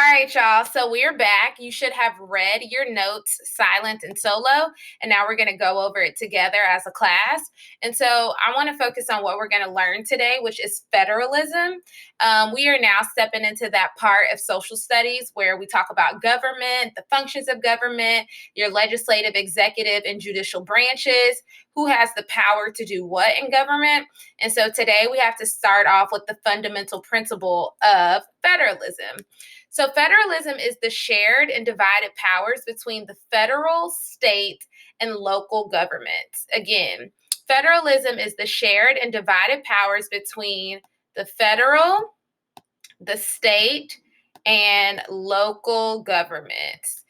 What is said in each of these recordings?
All right, y'all. So we're back. You should have read your notes silent and solo. And now we're going to go over it together as a class. And so I want to focus on what we're going to learn today, which is federalism. We are now stepping into that part of social studies where we talk about government, the functions of government, your legislative, executive, and judicial branches, who has the power to do what in government. And so today we have to start off with the fundamental principle of federalism. So federalism is the shared and divided powers between the federal, state, and local governments. Again, federalism is the shared and divided powers between the federal, the state, and local governments.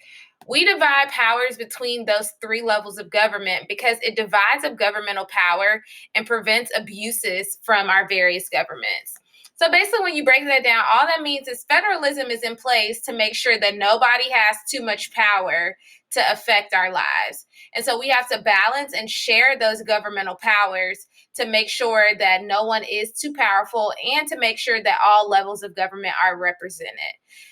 We divide powers between those three levels of government because it divides up governmental power and prevents abuses from our various governments. So basically, when you break that down, all that means is federalism is in place to make sure that nobody has too much power to affect our lives. And so we have to balance and share those governmental powers to make sure that no one is too powerful and to make sure that all levels of government are represented.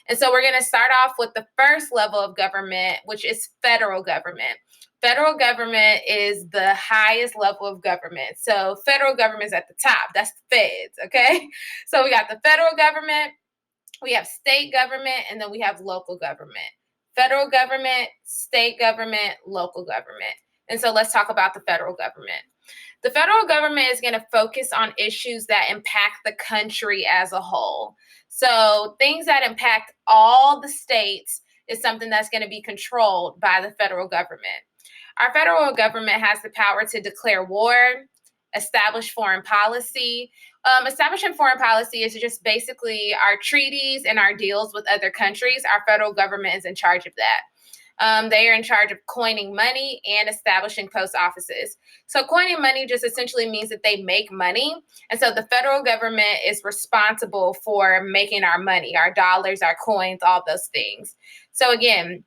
And so we're going to start off with the first level of government, which is federal government. Federal government is the highest level of government. So federal government is at the top. That's the feds, okay? So we got the federal government, we have state government, and then we have local government. Federal government, state government, local government. And so let's talk about the federal government. The federal government is going to focus on issues that impact the country as a whole. So things that impact all the states is something that's going to be controlled by the federal government. Our federal government has the power to declare war, establish foreign policy. Establishing foreign policy is just basically our treaties and our deals with other countries. Our federal government is in charge of that. They are in charge of coining money and establishing post offices. So coining money just essentially means that they make money. And so the federal government is responsible for making our money, our dollars, our coins, all those things. So again,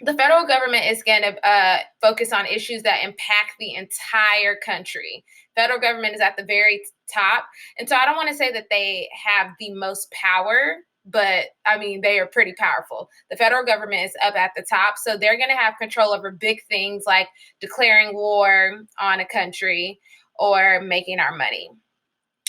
the federal government is going to focus on issues that impact the entire country. Federal government is at the very top. And so I don't want to say that they have the most power, but I mean, they are pretty powerful. The federal government is up at the top. So they're going to have control over big things like declaring war on a country or making our money.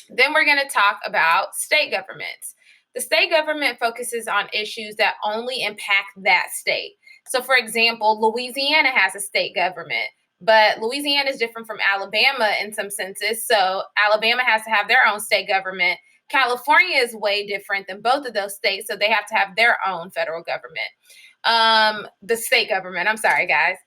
Then we're going to talk about state governments. The state government focuses on issues that only impact that state. So, for example, Louisiana has a state government, but Louisiana is different from Alabama in some senses. So Alabama has to have their own state government. California is way different than both of those states, so they have to have their own federal government. The state government, I'm sorry, guys.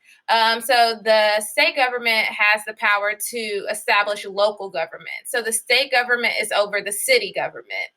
So the state government has the power to establish local government. So the state government is over the city government.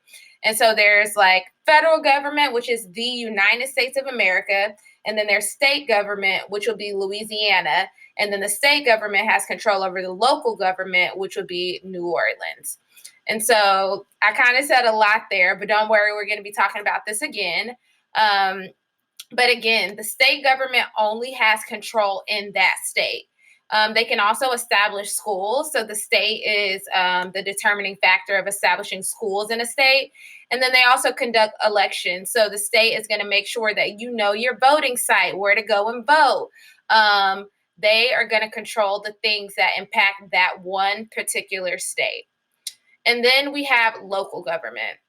And so there's like federal government, which is the United States of America. And then there's state government, which will be Louisiana. And then the state government has control over the local government, which would be New Orleans. And so I kind of said a lot there, but don't worry, we're going to be talking about this again. But again, the state government only has control in that state. They can also establish schools. So the state is the determining factor of establishing schools in a state. And then they also conduct elections. So the state is going to make sure that you know your voting site, where to go and vote. They are going to control the things that impact that one particular state. And then we have local government.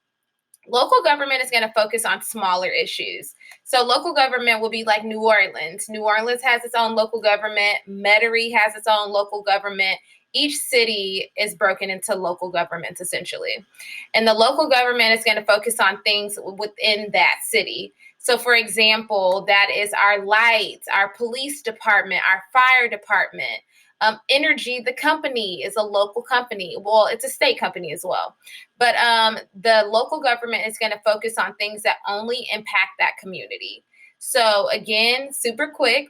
Local government is going to focus on smaller issues. So local government will be like New Orleans. New Orleans has its own local government. Metairie has its own local government. Each city is broken into local governments, essentially. And the local government is going to focus on things within that city. So, for example, that is our lights, our police department, our fire department. Energy, the company, is a local company. Well, it's a state company as well. But the local government is going to focus on things that only impact that community. So again, super quick,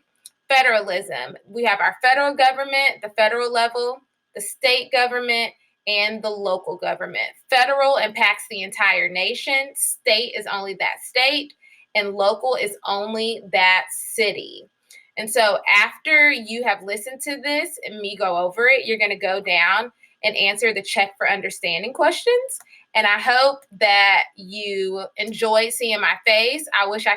federalism. We have our federal government, the federal level, the state government, and the local government. Federal impacts the entire nation. State is only that state, and local is only that city. And so after you have listened to this and me go over it, you're going to go down and answer the check for understanding questions. And I hope that you enjoyed seeing my face. I wish I